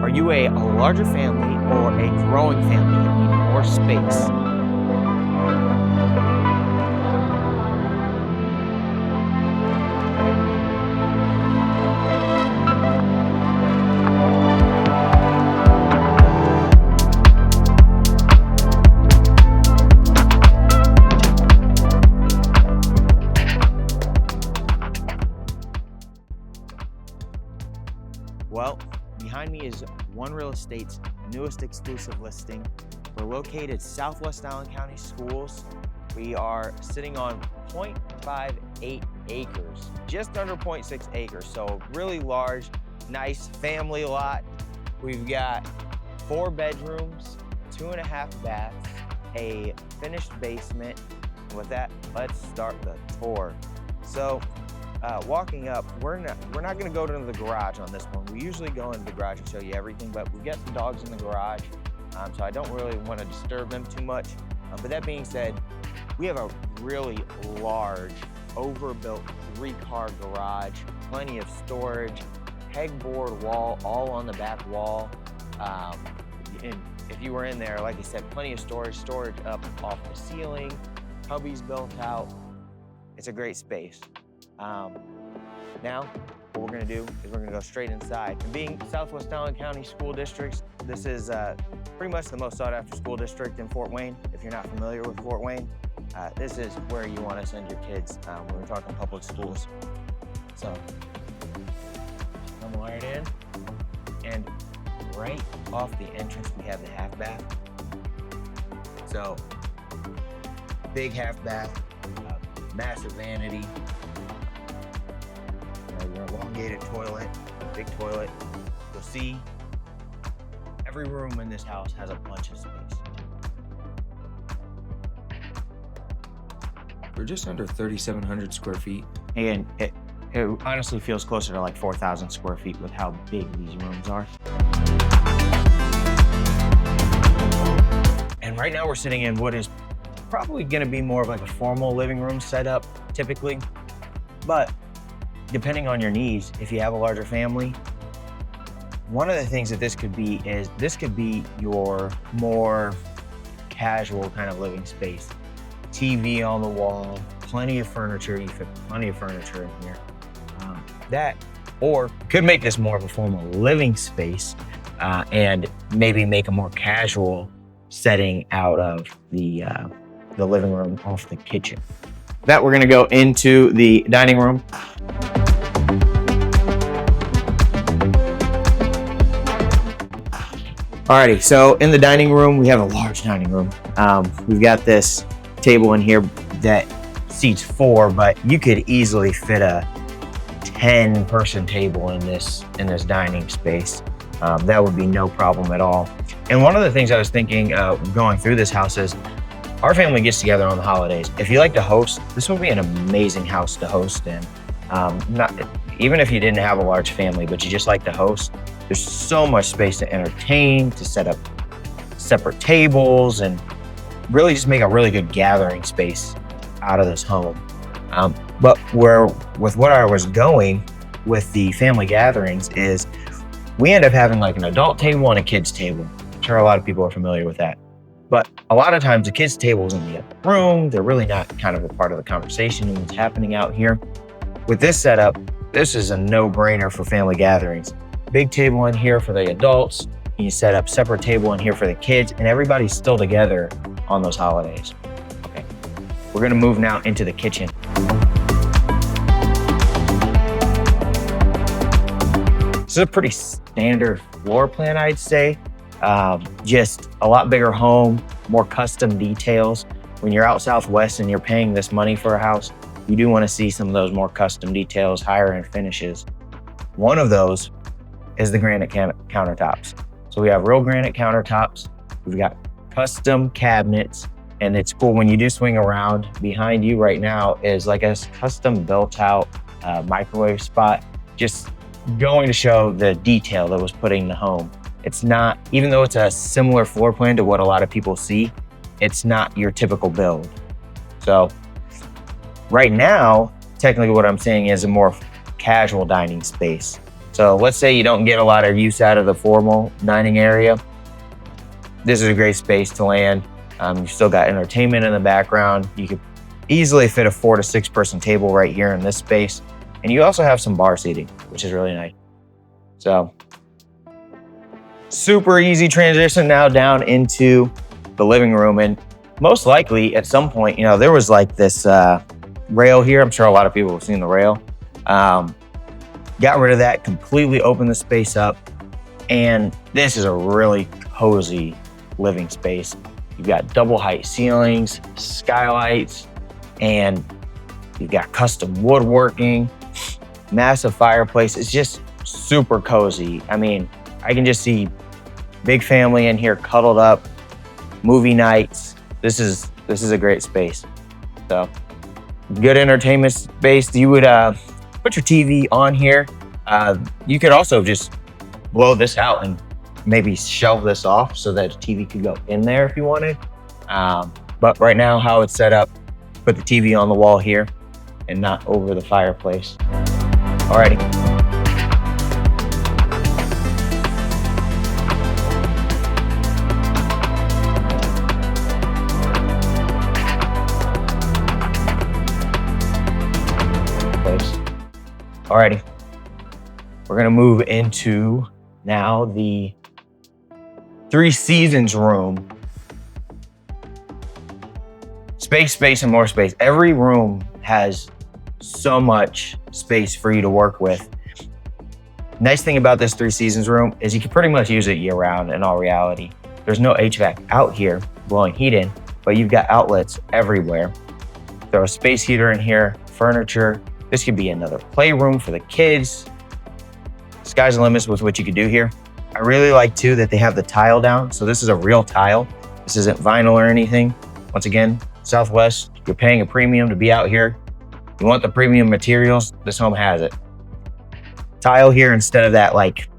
Are you a larger family or a growing family and need more space? Well, behind me is One Real Estate's newest exclusive listing. We're located Southwest Allen County Schools. We are sitting on 0.58 acres, just under 0.6 acres. So really large, nice family lot. We've got 4 bedrooms, 2.5 baths, a finished basement. With that, let's start the tour. So walking up, we're not going to go to the garage on this one. We usually go into the garage and show you everything, but we've got some dogs in the garage, so I don't really want to disturb them too much. But that being said, we have a really large, overbuilt 3-car garage, plenty of storage, pegboard wall all on the back wall. And if you were in there, like I said, plenty of storage up off the ceiling, hubby's built out. It's a great space. Now, what we're gonna do is we're gonna go straight inside. And being Southwest Allen County School Districts, this is pretty much the most sought after school district in Fort Wayne. If you're not familiar with Fort Wayne, this is where you wanna send your kids when we're talking public schools. So, come right in. And right off the entrance, we have the half bath. So, big half bath, massive vanity, your elongated toilet, big toilet. You'll see every room in this house has a bunch of space. We're just under 3,700 square feet. And it honestly feels closer to like 4,000 square feet with how big these rooms are. And right now we're sitting in what is probably gonna be more of like a formal living room setup, typically. But depending on your needs, if you have a larger family, one of the things that this could be is this could be your more casual kind of living space. TV on the wall, plenty of furniture. You fit plenty of furniture in here. Or could make this more of a formal living space and maybe make a more casual setting out of the living room off the kitchen. That we're gonna go into the dining room. Alrighty, so in the dining room, we have a large dining room. We've got this table in here that seats 4, but you could easily fit a 10-person table in this dining space. That would be no problem at all. And one of the things I was thinking going through this house is our family gets together on the holidays. If you like to host, this would be an amazing house to host in. Even if you didn't have a large family, but you just like to host, there's so much space to entertain, to set up separate tables, and really just make a really good gathering space out of this home. But with what I was going with the family gatherings is we end up having like an adult table and a kids table. I'm sure a lot of people are familiar with that. But a lot of times the kids table is in the other room. They're really not kind of a part of the conversation and what's happening out here. With this setup, this is a no-brainer for family gatherings. Big table in here for the adults. You set up separate table in here for the kids, and everybody's still together on those holidays. Okay, we're gonna move now into the kitchen. This is a pretty standard floor plan, I'd say. Just a lot bigger home, more custom details. When you're out Southwest and you're paying this money for a house, you do want to see some of those more custom details, higher end finishes. One of those is the granite countertops. So we have real granite countertops. We've got custom cabinets, and it's cool when you do swing around. Behind you right now is like a custom built out microwave spot, just going to show the detail that was put in the home. It's not, even though it's a similar floor plan to what a lot of people see, it's not your typical build. So right now, technically what I'm saying is a more casual dining space. So let's say you don't get a lot of use out of the formal dining area. This is a great space to land. You've still got entertainment in the background. You could easily fit a 4 to 6 person table right here in this space. And you also have some bar seating, which is really nice. So super easy transition now down into the living room. And most likely at some point, there was like this rail here. I'm sure a lot of people have seen the rail. Got rid of that, completely opened the space up. And this is a really cozy living space. You've got double height ceilings, skylights, and you've got custom woodworking, massive fireplace. It's just super cozy. I mean, I can just see big family in here cuddled up, movie nights. This is a great space. So good entertainment space. You would put your TV on here. You could also just blow this out and maybe shelve this off so that the TV could go in there if you wanted. But right now, how it's set up, put the TV on the wall here and not over the fireplace. Alrighty. Alrighty. We're gonna move into now the 3 seasons room. Space, and more space. Every room has so much space for you to work with. Nice thing about this 3 seasons room is you can pretty much use it year round in all reality. There's no HVAC out here blowing heat in, but you've got outlets everywhere. Throw a space heater in here, furniture. This could be another playroom for the kids. Sky's the limit with what you could do here. I really like too that they have the tile down. So this is a real tile. This isn't vinyl or anything. Once again, Southwest, you're paying a premium to be out here. You want the premium materials, this home has it. Tile here instead of that like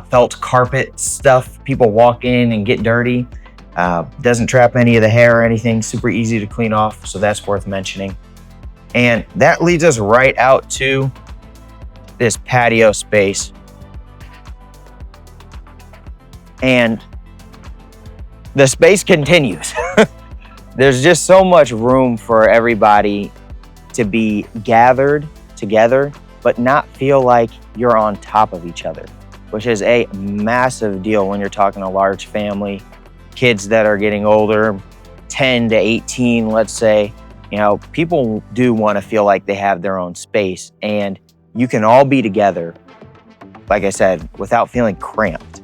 felt carpet stuff. People walk in and get dirty. Doesn't trap any of the hair or anything. Super easy to clean off, so that's worth mentioning. And that leads us right out to this patio space. And the space continues. There's just so much room for everybody to be gathered together, but not feel like you're on top of each other, which is a massive deal when you're talking a large family, kids that are getting older, 10 to 18, let's say. People do want to feel like they have their own space, and you can all be together, like I said, without feeling cramped.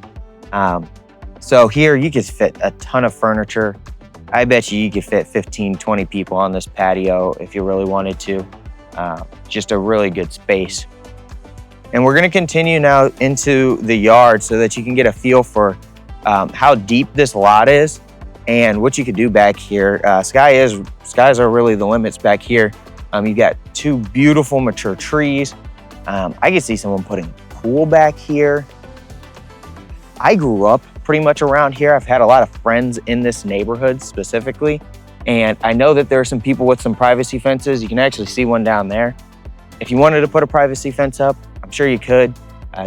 So here you could fit a ton of furniture. I bet you could fit 15, 20 people on this patio if you really wanted to. Just a really good space. And we're going to continue now into the yard so that you can get a feel for how deep this lot is and what you could do back here. Skies are really the limits back here. You got 2 beautiful mature trees. I could see someone putting a pool back here. I grew up pretty much around here. I've had a lot of friends in this neighborhood specifically, and I know that there are some people with some privacy fences. You can actually see one down there. If you wanted to put a privacy fence up, I'm sure you could.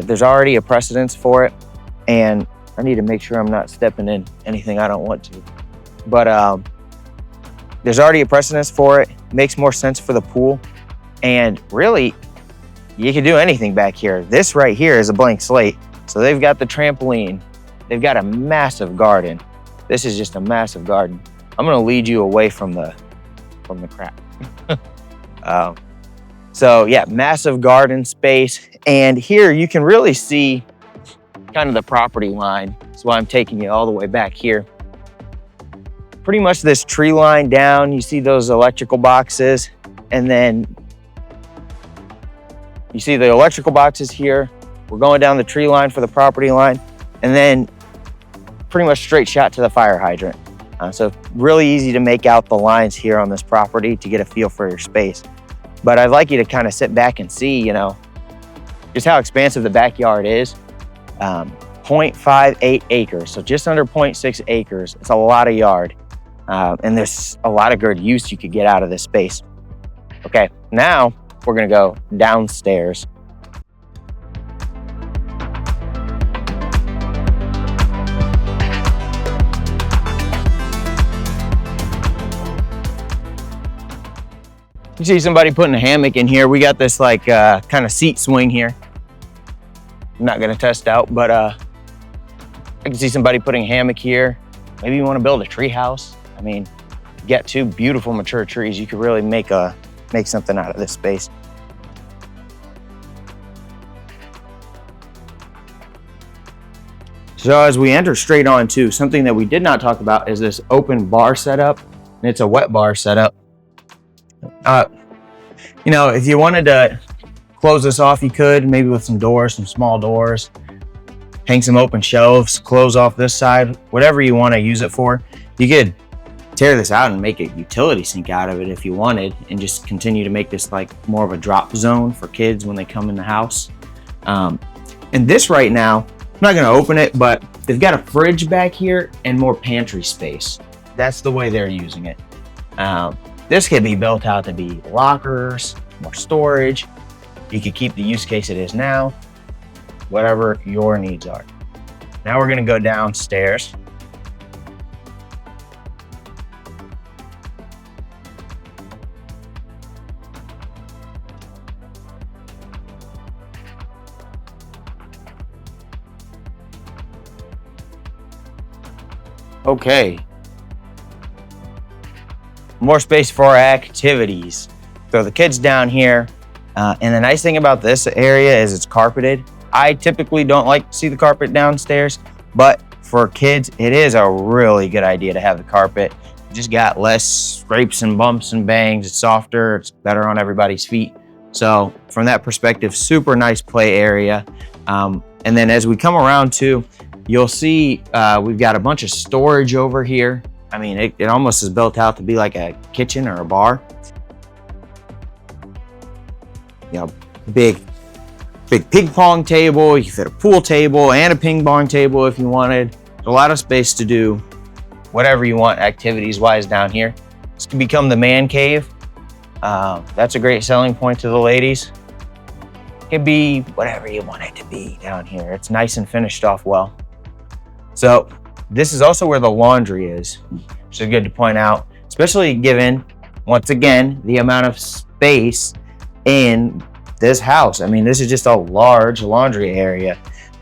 There's already a precedence for it, and I need to make sure I'm not stepping in anything I don't want to. But there's already a precedence for it. Makes more sense for the pool, and really, you can do anything back here. This right here is a blank slate. So they've got the trampoline. They've got a massive garden. This is just a massive garden. I'm gonna lead you away from the crap. So yeah, massive garden space. And here you can really see kind of the property line. That's why I'm taking you all the way back here. Pretty much this tree line down, you see those electrical boxes, and then you see the electrical boxes here. We're going down the tree line for the property line, and then pretty much straight shot to the fire hydrant. So really easy to make out the lines here on this property to get a feel for your space. But I'd like you to kind of sit back and see, just how expansive the backyard is. 0.58 acres, so just under 0.6 acres. It's a lot of yard. And there's a lot of good use you could get out of this space. Okay, now we're gonna go downstairs. You see somebody putting a hammock in here. We got this like kind of seat swing here. I'm not gonna test out, but I can see somebody putting a hammock here. Maybe you want to build a tree house. I mean, you got two beautiful mature trees. You could really make something out of this space. So as we enter straight on too, something that we did not talk about is this open bar setup, and it's a wet bar setup. You know, if you wanted to close this off, you could, maybe with some doors, some small doors, hang some open shelves, close off this side, whatever you want to use it for. You could tear this out and make a utility sink out of it if you wanted, and just continue to make this like more of a drop zone for kids when they come in the house. And this right now, I'm not going to open it, but they've got a fridge back here and more pantry space. That's the way they're using it. This could be built out to be lockers, more storage. You could keep the use case it is now, whatever your needs are. Now we're going to go downstairs. Okay. More space for our activities. Throw the kids down here. And the nice thing about this area is it's carpeted. I typically don't like to see the carpet downstairs, but for kids, it is a really good idea to have the carpet. You just got less scrapes and bumps and bangs. It's softer, it's better on everybody's feet. So from that perspective, super nice play area. And then as we come around too, you'll see we've got a bunch of storage over here. I mean, it almost is built out to be like a kitchen or a bar. You know, big ping pong table. You can fit a pool table and a ping pong table if you wanted. There's a lot of space to do whatever you want activities wise down here. This can become the man cave. That's a great selling point to the ladies. It can be whatever you want it to be down here. It's nice and finished off well. So this is also where the laundry is, which is good to point out, especially given, once again, the amount of space in this house. I mean, this is just a large laundry area.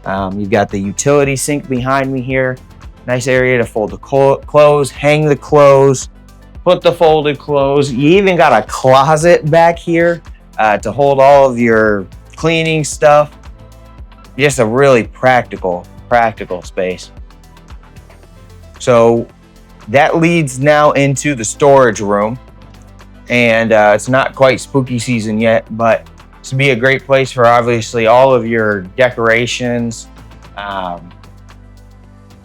You've got the utility sink behind me here. Nice area to fold the clothes, hang the clothes, put the folded clothes. You even got a closet back here to hold all of your cleaning stuff. Just a really practical space. So that leads now into the storage room. And it's not quite spooky season yet, but this would be a great place for obviously all of your decorations,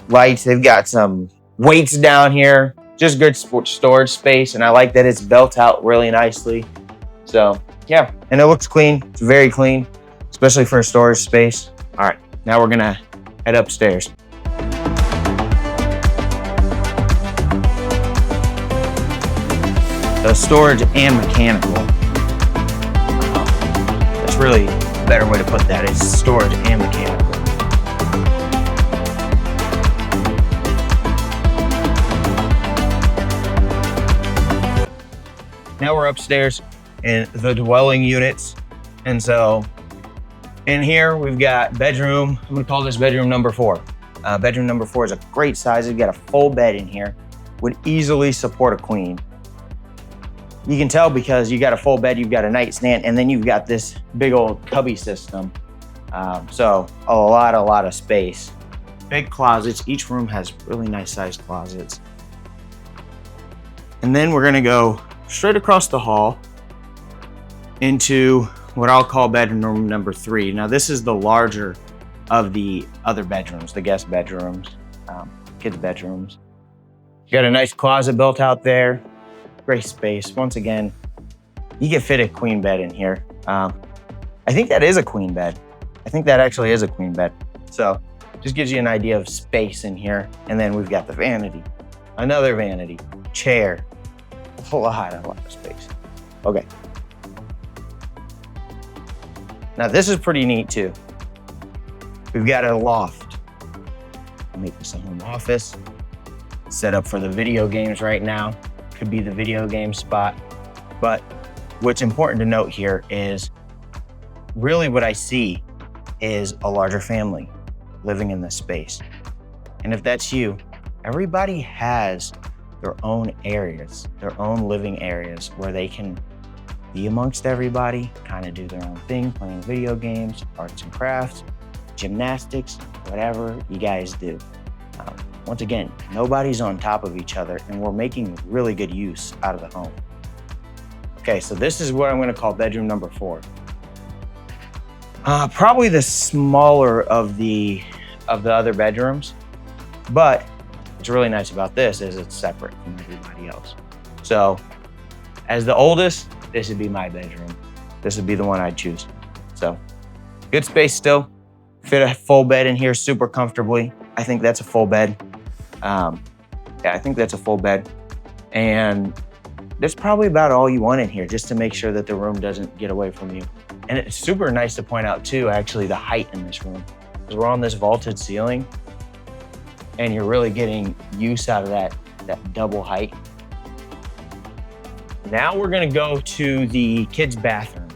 lights. They've got some weights down here, just good storage space. And I like that it's built out really nicely. So yeah, and it looks clean. It's very clean, especially for a storage space. All right, now we're gonna head upstairs. Storage and mechanical. That's really a better way to put that, is storage and mechanical. Now we're upstairs in the dwelling units. And so in here we've got bedroom. I'm gonna call this bedroom number 4. Bedroom number 4 is a great size. We've got a full bed in here. Would easily support a queen. You can tell because you got a full bed, you've got a nightstand, and then you've got this big old cubby system. So a lot of space. Big closets. Each room has really nice sized closets. And then we're gonna go straight across the hall into what I'll call bedroom number 3. Now this is the larger of the other bedrooms, the guest bedrooms, kids' bedrooms. You got a nice closet built out there. Great space. Once again, you can fit a queen bed in here. I think that is a queen bed. I think that actually is a queen bed. So just gives you an idea of space in here. And then we've got the vanity, another vanity, chair, a lot of space. Okay. Now this is pretty neat too. We've got a loft. I'll make this a home office. Set up for the video games right now. Could be the video game spot, but what's important to note here is really what I see is a larger family living in this space. And if that's you, everybody has their own areas, their own living areas where they can be amongst everybody, kind of do their own thing, playing video games, arts and crafts, gymnastics, whatever you guys do. Once again, nobody's on top of each other and we're making really good use out of the home. Okay, so this is what I'm gonna call bedroom number 4. Probably the smaller of the other bedrooms, but what's really nice about this is it's separate from everybody else. So as the oldest, this would be my bedroom. This would be the one I'd choose. So good space still. Fit a full bed in here super comfortably. I think that's a full bed. Yeah, I think that's a full bed. And that's probably about all you want in here, just to make sure that the room doesn't get away from you. And it's super nice to point out too, actually, the height in this room. Because we're on this vaulted ceiling and you're really getting use out of that double height. Now we're gonna go to the kids' bathroom.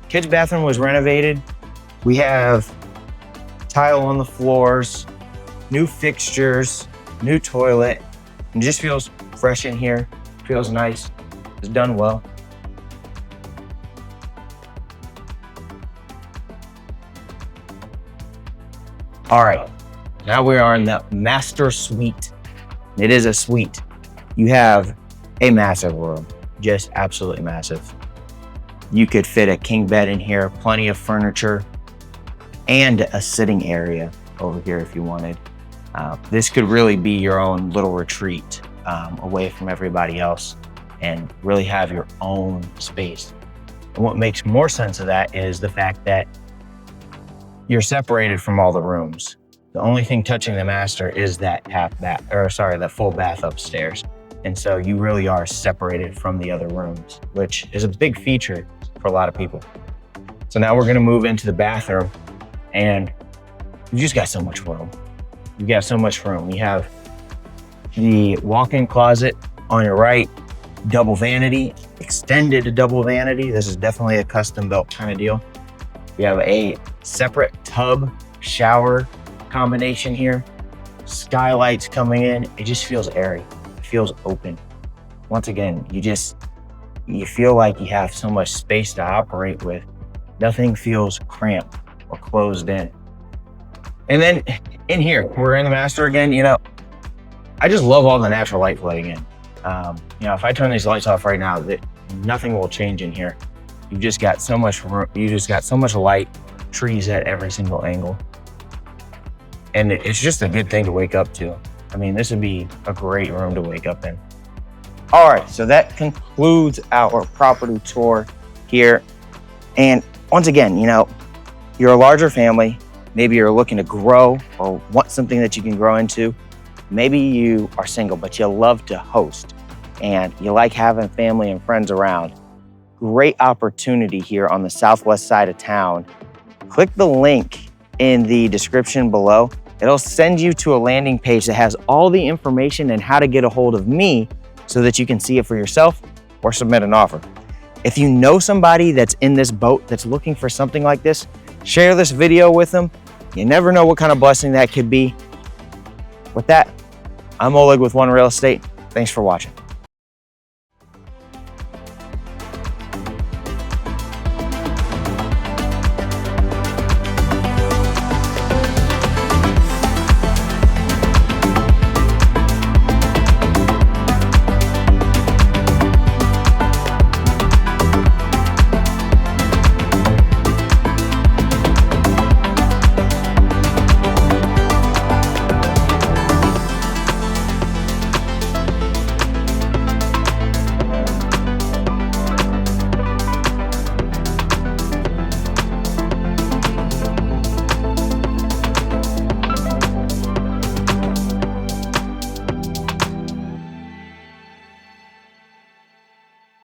Kids' bathroom was renovated. We have tile on the floors, new fixtures, new toilet, and just feels fresh in here, feels nice, it's done well. All right, now we are in the master suite. It is a suite. You have a massive room, just absolutely massive. You could fit a king bed in here, plenty of furniture, and a sitting area over here if you wanted. This could really be your own little retreat away from everybody else and really have your own space. And what makes more sense of that is the fact that you're separated from all the rooms. The only thing touching the master is that that full bath upstairs. And so you really are separated from the other rooms, which is a big feature for a lot of people. So now we're gonna move into the bathroom and you just got so much room. You got so much room. You have the walk-in closet on your right, double vanity, extended double vanity. This is definitely a custom built kind of deal. We have a separate tub shower combination here. Skylights coming in. It just feels airy. It feels open. Once again, you feel like you have so much space to operate with. Nothing feels cramped or closed in. And then in here, we're in the master again. You know, I just love all the natural light flooding in. You know, if I turn these lights off right now, nothing will change in here. You've just got so much room. You just got so much light, trees at every single angle. And it's just a good thing to wake up to. I mean, this would be a great room to wake up in. All right, so that concludes our property tour here. And once again, you know, you're a larger family. Maybe you're looking to grow or want something that you can grow into. Maybe you are single, but you love to host and you like having family and friends around. Great opportunity here on the southwest side of town. Click the link in the description below. It'll send you to a landing page that has all the information and how to get a hold of me so that you can see it for yourself or submit an offer. If you know somebody that's in this boat that's looking for something like this, share this video with them. You never know what kind of blessing that could be. With that, I'm Oleg with One Real Estate. Thanks for watching.